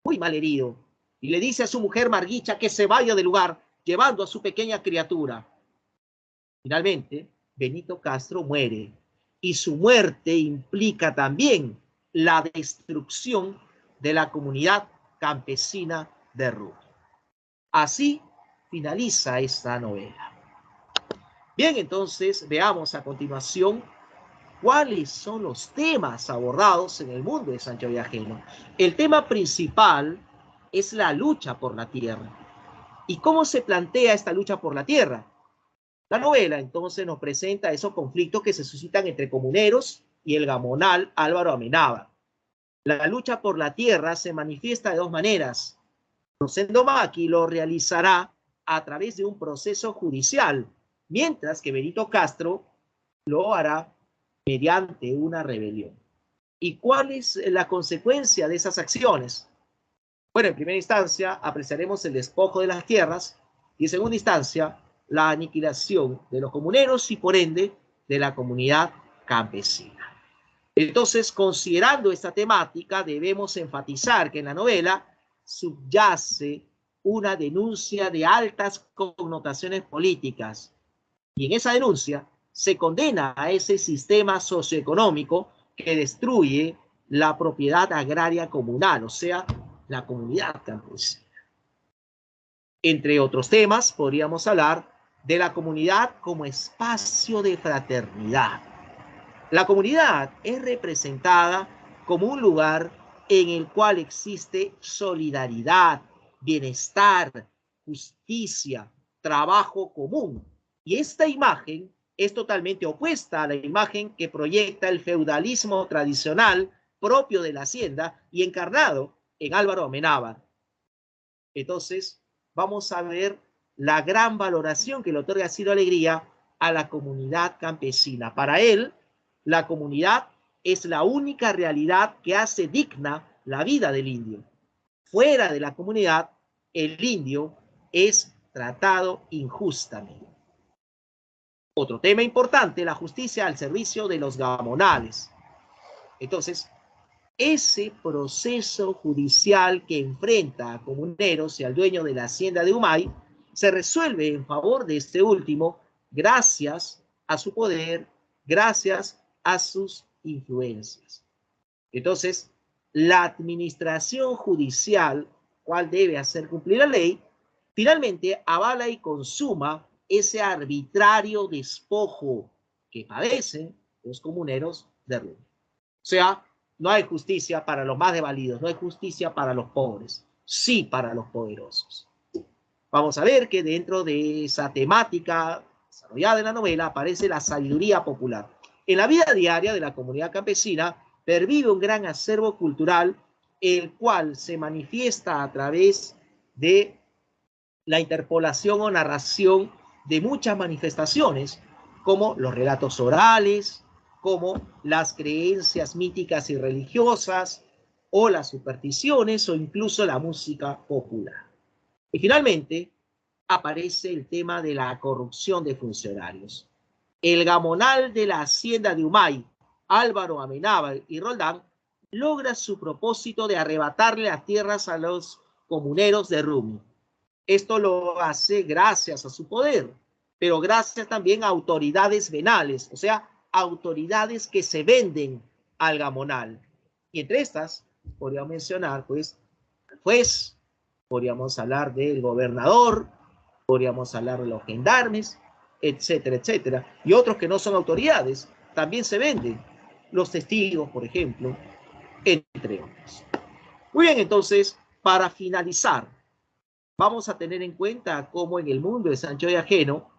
muy mal herido, y le dice a su mujer Marguicha que se vaya del lugar, llevando a su pequeña criatura. Finalmente, Benito Castro muere, y su muerte implica también la destrucción de la comunidad campesina de Rumi. Así finaliza esta novela. Bien, entonces veamos a continuación cuáles son los temas abordados en el mundo de Sancho Viajero. El tema principal es la lucha por la tierra. ¿Y cómo se plantea esta lucha por la tierra? La novela entonces nos presenta esos conflictos que se suscitan entre comuneros y el gamonal Álvaro Amenábar. La lucha por la tierra se manifiesta de dos maneras. Rosendo Maki lo realizará a través de un proceso judicial, mientras que Benito Castro lo hará mediante una rebelión. ¿Y cuál es la consecuencia de esas acciones? Bueno, en primera instancia apreciaremos el despojo de las tierras y en segunda instancia la aniquilación de los comuneros y por ende de la comunidad campesina. Entonces, considerando esta temática, debemos enfatizar que en la novela subyace una denuncia de altas connotaciones políticas y en esa denuncia se condena a ese sistema socioeconómico que destruye la propiedad agraria comunal, o sea, la comunidad campesina. Entre otros temas, podríamos hablar de la comunidad como espacio de fraternidad. La comunidad es representada como un lugar en el cual existe solidaridad, bienestar, justicia, trabajo común. Y esta imagen es totalmente opuesta a la imagen que proyecta el feudalismo tradicional propio de la hacienda y encarnado en Álvaro Amenábar. Entonces, vamos a ver la gran valoración que le otorga Ciro Alegría a la comunidad campesina. Para él, la comunidad es la única realidad que hace digna la vida del indio. Fuera de la comunidad, el indio es tratado injustamente. Otro tema importante, la justicia al servicio de los gamonales. Entonces, ese proceso judicial que enfrenta a comuneros y al dueño de la hacienda de Humay se resuelve en favor de este último gracias a su poder, gracias a sus influencias. Entonces, la administración judicial, cual debe hacer cumplir la ley, finalmente avala y consuma ese arbitrario despojo que padecen los comuneros de Rumi. O sea, no hay justicia para los más desvalidos, no hay justicia para los pobres, sí para los poderosos. Vamos a ver que dentro de esa temática desarrollada en la novela aparece la sabiduría popular. En la vida diaria de la comunidad campesina pervive un gran acervo cultural, el cual se manifiesta a través de la interpolación o narración de muchas manifestaciones, como los relatos orales, como las creencias míticas y religiosas, o las supersticiones, o incluso la música popular. Y finalmente, aparece el tema de la corrupción de funcionarios. El gamonal de la hacienda de Humay, Álvaro Amenábar y Roldán, logra su propósito de arrebatarle las tierras a los comuneros de Rumi. Esto lo hace gracias a su poder, pero gracias también a autoridades venales, o sea, autoridades que se venden al gamonal. Y entre estas, podríamos mencionar, pues, al juez, podríamos hablar del gobernador, podríamos hablar de los gendarmes, etcétera, etcétera. Y otros que no son autoridades, también se venden. Los testigos, por ejemplo, entre otros. Muy bien, entonces, para finalizar, vamos a tener en cuenta cómo en el mundo de Sancho de Ajeno,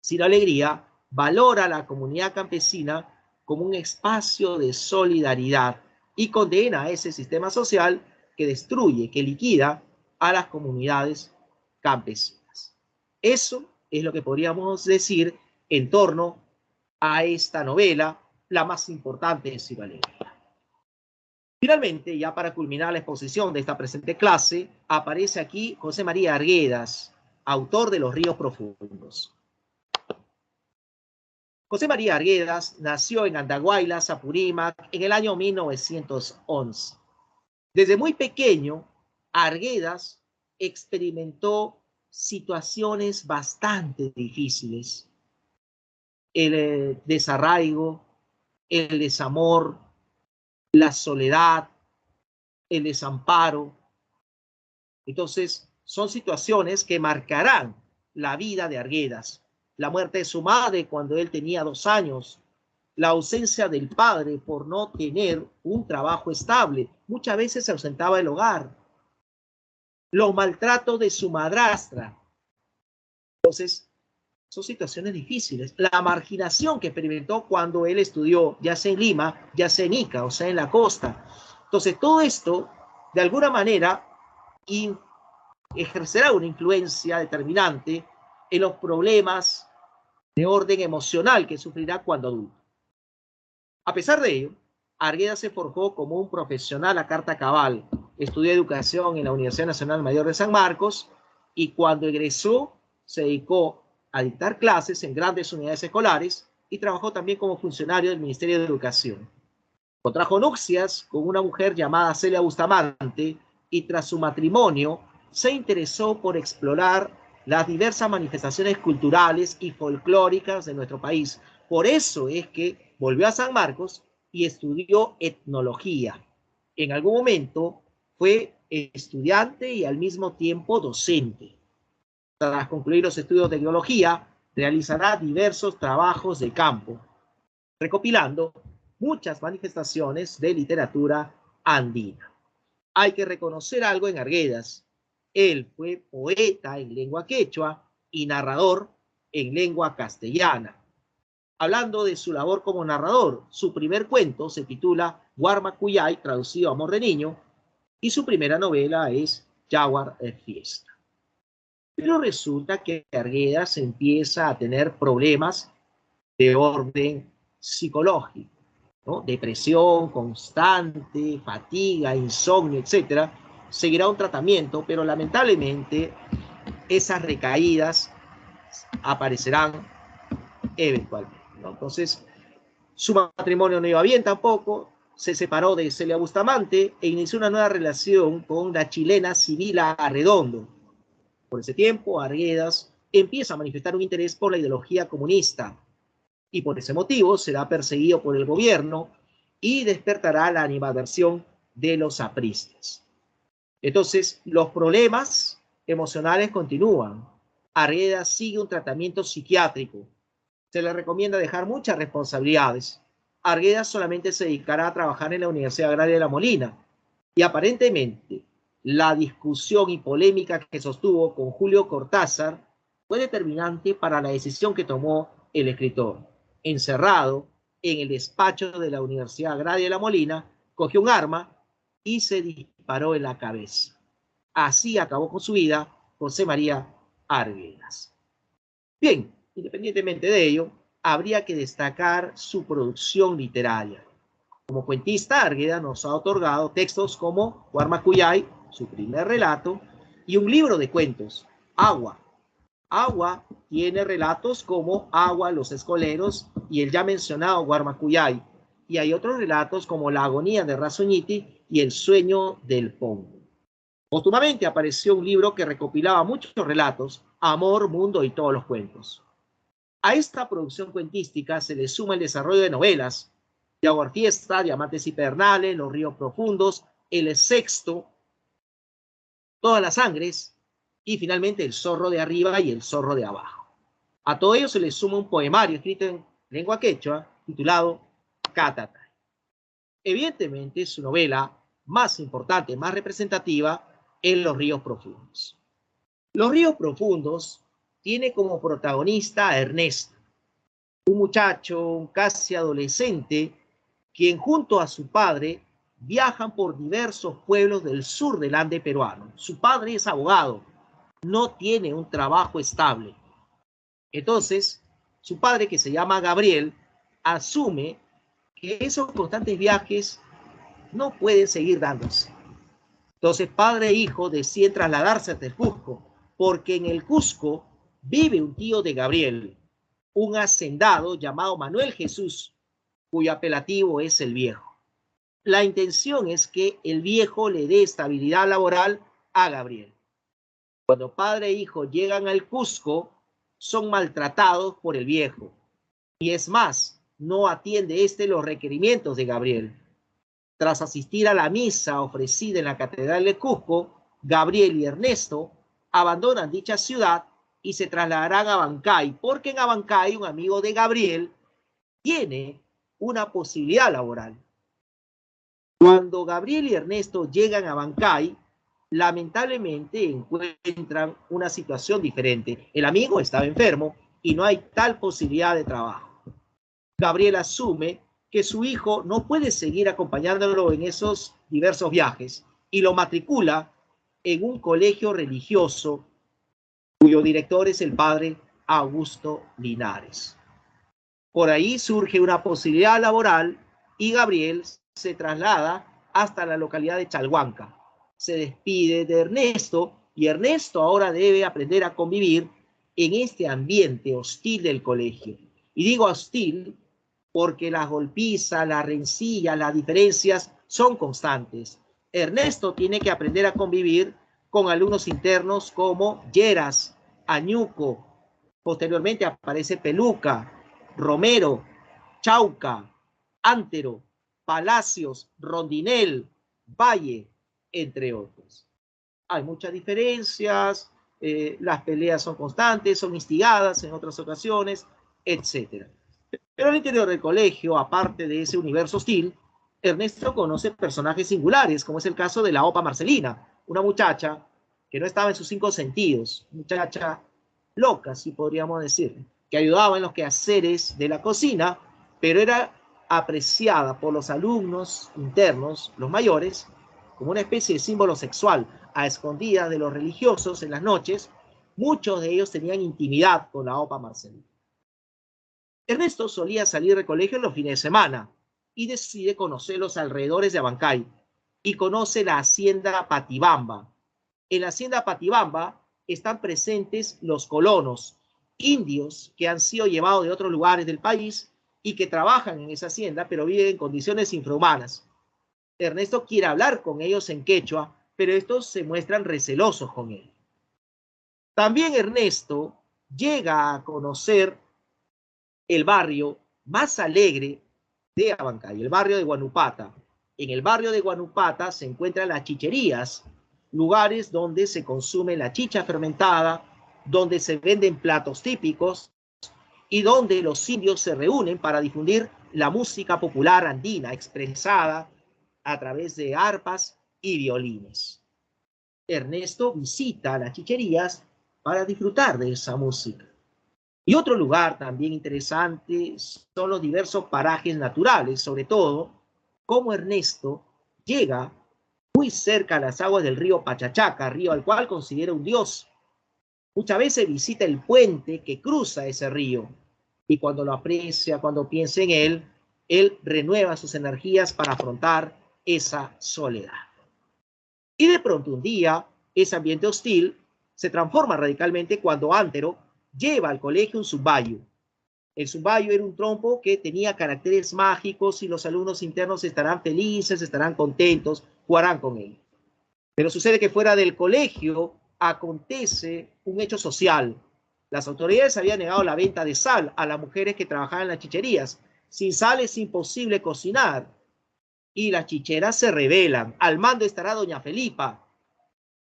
Sin Alegría valora a la comunidad campesina como un espacio de solidaridad y condena a ese sistema social que destruye, que liquida a las comunidades campesinas. Eso es lo que podríamos decir en torno a esta novela, la más importante de Sin Alegría. Finalmente, ya para culminar la exposición de esta presente clase, aparece aquí José María Arguedas, autor de Los ríos profundos. José María Arguedas nació en Andahuaylas, Apurímac, en el año 1911. Desde muy pequeño, Arguedas experimentó situaciones bastante difíciles. El desarraigo, el desamor, la soledad, el desamparo. Entonces, son situaciones que marcarán la vida de Arguedas. La muerte de su madre cuando él tenía 2 años, la ausencia del padre por no tener un trabajo estable, muchas veces se ausentaba del hogar, los maltratos de su madrastra. Entonces, son situaciones difíciles. La marginación que experimentó cuando él estudió, ya sea en Lima, ya sea en Ica, o sea, en la costa. Entonces, todo esto, de alguna manera, ejercerá una influencia determinante en los problemas de orden emocional que sufrirá cuando adulto. A pesar de ello, Arguedas se forjó como un profesional a carta cabal. Estudió educación en la Universidad Nacional Mayor de San Marcos y cuando egresó se dedicó a dictar clases en grandes unidades escolares y trabajó también como funcionario del Ministerio de Educación. Contrajo nupcias con una mujer llamada Celia Bustamante y tras su matrimonio se interesó por explorar las diversas manifestaciones culturales y folclóricas de nuestro país. Por eso es que volvió a San Marcos y estudió etnología. En algún momento fue estudiante y al mismo tiempo docente. Tras concluir los estudios de etnología, realizará diversos trabajos de campo, recopilando muchas manifestaciones de literatura andina. Hay que reconocer algo en Arguedas. Él fue poeta en lengua quechua y narrador en lengua castellana. Hablando de su labor como narrador, su primer cuento se titula Guarmacuyay, traducido Amor de Niño, y su primera novela es Jaguar Fiesta. Pero resulta que Arguedas empieza a tener problemas de orden psicológico, ¿no? Depresión constante, fatiga, insomnio, etcétera. Seguirá un tratamiento, pero lamentablemente esas recaídas aparecerán eventualmente, ¿no? Entonces, su matrimonio no iba bien tampoco, se separó de Celia Bustamante e inició una nueva relación con la chilena Sibila Arredondo. Por ese tiempo, Arguedas empieza a manifestar un interés por la ideología comunista y por ese motivo será perseguido por el gobierno y despertará la animadversión de los apristas. Entonces, los problemas emocionales continúan. Arguedas sigue un tratamiento psiquiátrico. Se le recomienda dejar muchas responsabilidades. Arguedas solamente se dedicará a trabajar en la Universidad Agraria de La Molina y aparentemente la discusión y polémica que sostuvo con Julio Cortázar fue determinante para la decisión que tomó el escritor. Encerrado en el despacho de la Universidad Agraria de La Molina, cogió un arma y se disparó en la cabeza. Así acabó con su vida José María Arguedas. Bien, independientemente de ello, habría que destacar su producción literaria. Como cuentista, Arguedas nos ha otorgado textos como Guarmacuyay, su primer relato, y un libro de cuentos, Agua. Agua tiene relatos como Agua, Los Escoleros y el ya mencionado Guarmacuyay. Y hay otros relatos como La Agonía de Razuñiti y El Sueño del Pongo. Póstumamente apareció un libro que recopilaba muchos relatos, Amor, Mundo y todos los cuentos. A esta producción cuentística se le suma el desarrollo de novelas, Jaguar Fiesta, Diamantes y Pernales, Los Ríos Profundos, El Sexto, Todas las Sangres y finalmente El Zorro de Arriba y El Zorro de Abajo. A todo ello se le suma un poemario escrito en lengua quechua titulado Catatay. Evidentemente, su novela más importante, más representativa, es Los Ríos Profundos. Los Ríos Profundos tiene como protagonista a Ernesto, un muchacho casi adolescente, quien junto a su padre viajan por diversos pueblos del sur del Ande peruano. Su padre es abogado, no tiene un trabajo estable. Entonces, su padre, que se llama Gabriel, asume que esos constantes viajes no pueden seguir dándose. Entonces, padre e hijo deciden trasladarse hasta el Cusco, porque en el Cusco vive un tío de Gabriel, un hacendado llamado Manuel Jesús, cuyo apelativo es el Viejo. La intención es que el Viejo le dé estabilidad laboral a Gabriel. Cuando padre e hijo llegan al Cusco, son maltratados por el Viejo. Y es más, no atiende los requerimientos de Gabriel. Tras asistir a la misa ofrecida en la Catedral de Cusco, Gabriel y Ernesto abandonan dicha ciudad y se trasladarán a Abancay, porque en Abancay un amigo de Gabriel tiene una posibilidad laboral. Cuando Gabriel y Ernesto llegan a Abancay, lamentablemente encuentran una situación diferente. El amigo estaba enfermo y no hay tal posibilidad de trabajo. Gabriel asume que su hijo no puede seguir acompañándolo en esos diversos viajes y lo matricula en un colegio religioso cuyo director es el padre Augusto Linares. Por ahí surge una posibilidad laboral y Gabriel se traslada hasta la localidad de Chalhuanca. Se despide de Ernesto y Ernesto ahora debe aprender a convivir en este ambiente hostil del colegio. Y digo hostil porque las golpizas, las rencillas, las diferencias son constantes. Ernesto tiene que aprender a convivir con alumnos internos como Lleras, Añuco, posteriormente aparece Peluca, Romero, Chauca, Antero, Palacios, Rondinel, Valle, entre otros. Hay muchas diferencias, las peleas son constantes, son instigadas en otras ocasiones, etc. Pero al interior del colegio, aparte de ese universo hostil, Ernesto conoce personajes singulares, como es el caso de la Opa Marcelina, una muchacha que no estaba en sus cinco sentidos, muchacha loca, si podríamos decir, que ayudaba en los quehaceres de la cocina, pero era apreciada por los alumnos internos, los mayores, como una especie de símbolo sexual, a escondidas de los religiosos en las noches. Muchos de ellos tenían intimidad con la Opa Marcelina. Ernesto solía salir del colegio en los fines de semana y decide conocer los alrededores de Abancay y conoce la hacienda Patibamba. En la hacienda Patibamba están presentes los colonos, indios que han sido llevados de otros lugares del país y que trabajan en esa hacienda, pero viven en condiciones infrahumanas. Ernesto quiere hablar con ellos en quechua, pero estos se muestran recelosos con él. También Ernesto llega a conocer el barrio más alegre de Abancay, el barrio de Guanupata. En el barrio de Guanupata se encuentran las chicherías, lugares donde se consume la chicha fermentada, donde se venden platos típicos y donde los indios se reúnen para difundir la música popular andina expresada a través de arpas y violines. Ernesto visita las chicherías para disfrutar de esa música. Y otro lugar también interesante son los diversos parajes naturales, sobre todo como Ernesto llega muy cerca a las aguas del río Pachachaca, río al cual considera un dios. Muchas veces visita el puente que cruza ese río y cuando lo aprecia, cuando piensa en él renueva sus energías para afrontar esa soledad. Y de pronto un día, ese ambiente hostil se transforma radicalmente cuando Antero lleva al colegio un zumbayo. El zumbayo era un trompo que tenía caracteres mágicos y los alumnos internos estarán felices, estarán contentos, jugarán con él. Pero sucede que fuera del colegio acontece un hecho social. Las autoridades habían negado la venta de sal a las mujeres que trabajaban en las chicherías. Sin sal es imposible cocinar. Y las chicheras se rebelan. Al mando estará doña Felipa.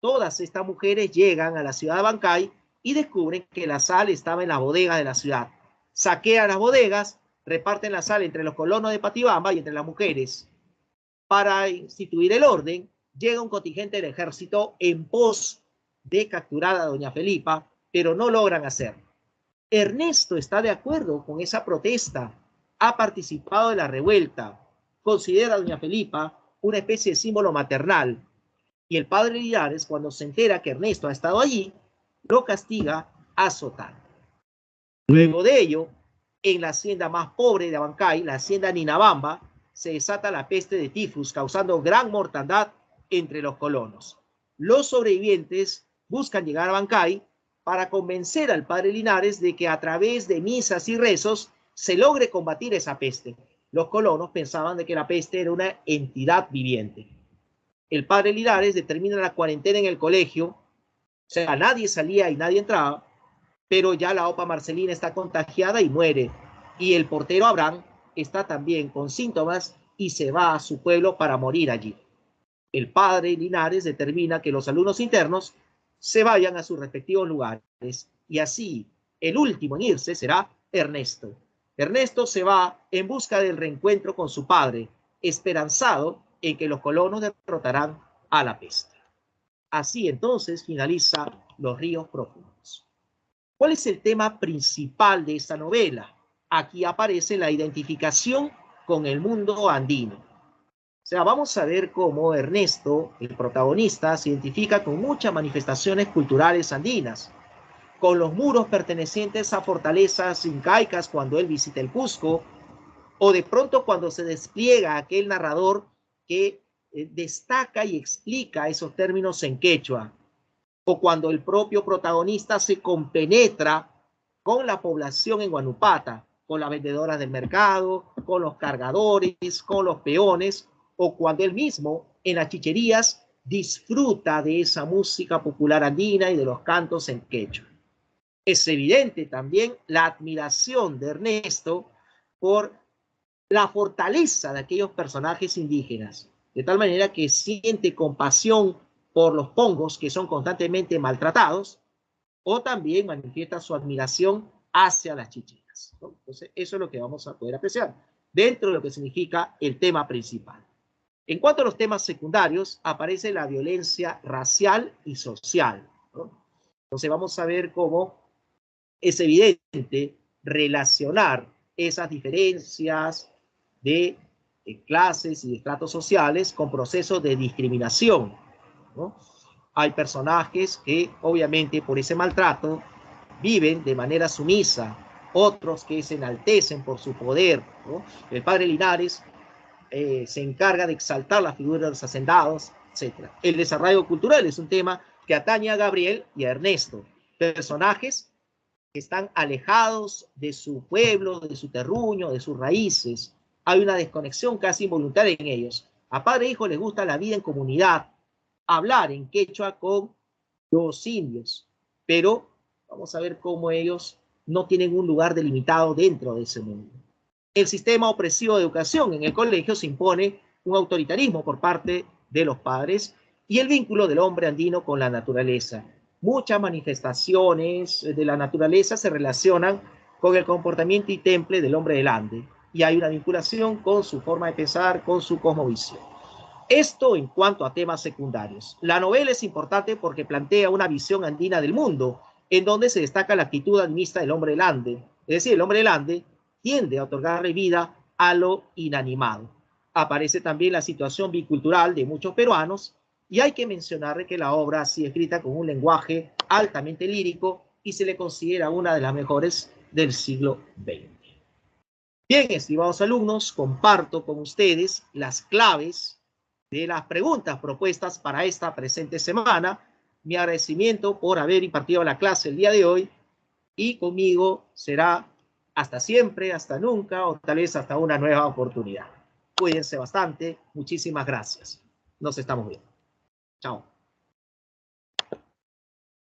Todas estas mujeres llegan a la ciudad de Bancay y descubren que la sal estaba en la bodega de la ciudad. Saquean las bodegas, reparten la sal entre los colonos de Patibamba y entre las mujeres. Para instituir el orden, llega un contingente del ejército en pos de capturar a doña Felipa, pero no logran hacerlo. Ernesto está de acuerdo con esa protesta, ha participado de la revuelta, considera a doña Felipa una especie de símbolo maternal, y el padre Linares, cuando se entera que Ernesto ha estado allí, lo castiga azotando. Luego de ello, en la hacienda más pobre de Abancay, la hacienda Ninabamba, se desata la peste de tifus, causando gran mortandad entre los colonos. Los sobrevivientes buscan llegar a Abancay para convencer al padre Linares de que a través de misas y rezos se logre combatir esa peste. Los colonos pensaban de que la peste era una entidad viviente. El padre Linares determina la cuarentena en el colegio, o sea, nadie salía y nadie entraba, pero ya la OPA Marcelina está contagiada y muere, y el portero Abraham está también con síntomas y se va a su pueblo para morir allí. El padre Linares determina que los alumnos internos se vayan a sus respectivos lugares, y así el último en irse será Ernesto. Ernesto se va en busca del reencuentro con su padre, esperanzado en que los colonos derrotarán a la peste. Así entonces finaliza Los ríos profundos. ¿Cuál es el tema principal de esta novela? Aquí aparece la identificación con el mundo andino. O sea, vamos a ver cómo Ernesto, el protagonista, se identifica con muchas manifestaciones culturales andinas, con los muros pertenecientes a fortalezas incaicas cuando él visita el Cusco, o de pronto cuando se despliega aquel narrador que destaca y explica esos términos en quechua, o cuando el propio protagonista se compenetra con la población en Guanupata, con las vendedoras del mercado, con los cargadores, con los peones, o cuando él mismo en las chicherías disfruta de esa música popular andina y de los cantos en quechua. Es evidente también la admiración de Ernesto por la fortaleza de aquellos personajes indígenas, de tal manera que siente compasión por los pongos que son constantemente maltratados, o también manifiesta su admiración hacia las chicheras, ¿no? Entonces, eso es lo que vamos a poder apreciar dentro de lo que significa el tema principal. En cuanto a los temas secundarios, aparece la violencia racial y social, ¿no? Entonces, vamos a ver cómo es evidente relacionar esas diferencias de clases y de estratos sociales con procesos de discriminación, ¿no? Hay personajes que obviamente por ese maltrato viven de manera sumisa, otros que se enaltecen por su poder, ¿no? El padre Linares se encarga de exaltar la figura de los hacendados, etc. El desarrollo cultural es un tema que atañe a Gabriel y a Ernesto, personajes que están alejados de su pueblo, de su terruño, de sus raíces. Hay una desconexión casi involuntaria en ellos. A padre e hijo les gusta la vida en comunidad, hablar en quechua con los indios, pero vamos a ver cómo ellos no tienen un lugar delimitado dentro de ese mundo. El sistema opresivo de educación en el colegio se impone un autoritarismo por parte de los padres y el vínculo del hombre andino con la naturaleza. Muchas manifestaciones de la naturaleza se relacionan con el comportamiento y temple del hombre del Ande, y hay una vinculación con su forma de pensar, con su cosmovisión. Esto en cuanto a temas secundarios. La novela es importante porque plantea una visión andina del mundo, en donde se destaca la actitud animista del hombre del Ande. Es decir, el hombre del Ande tiende a otorgarle vida a lo inanimado. Aparece también la situación bicultural de muchos peruanos, y hay que mencionar que la obra ha sido escrita con un lenguaje altamente lírico y se le considera una de las mejores del siglo XX. Bien, estimados alumnos, comparto con ustedes las claves de las preguntas propuestas para esta presente semana. Mi agradecimiento por haber impartido la clase el día de hoy, y conmigo será hasta siempre, hasta nunca, o tal vez hasta una nueva oportunidad. Cuídense bastante. Muchísimas gracias. Nos estamos viendo. Chao.